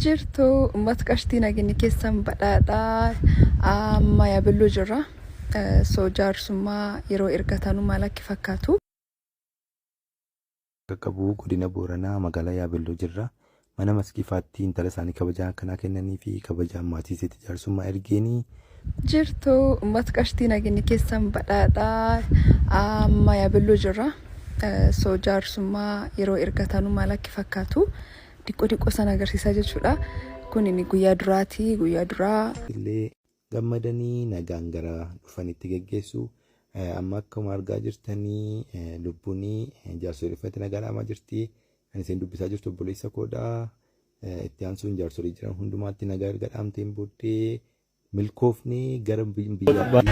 Jirtu uummata qashtii nageenyi keessan badhaadhaa amma yaabelloo jirra. Soo jaarsummaa yeroo ergatanu maal akka fakkaatu. Qaqqabuu godina Booranaa magaalaa Yaabelloo jirra. Mana maskiifaatti intala isaanii kabajaa akkanaa kennanii fi kabajaa maatii isaatti jaarsummaa ergeenii. Jirtu uummata qashtii nageenyi keessan badhaadhaa amma yaabelloo jirra. Soo jaarsummaa yeroo ergatanu maal akka fakkaatu. Diqqoo sana agarsiisaa jechuudha. Kun inni guyyaa duraati. Guyyaa duraa illee gammadanii nagaan gara dhufanitti geggeessu. Amma akkuma argaa jirtanii lubbuun jaarsolii uffata nagaa dhaamaa jirti. Kan isheen dubbisaa jirtu obboleessa koodha. Itti aansuun jaarsolii jiran hundumaatti nagaa erga dhaamteen booddee milkoofni gara biyyaatti.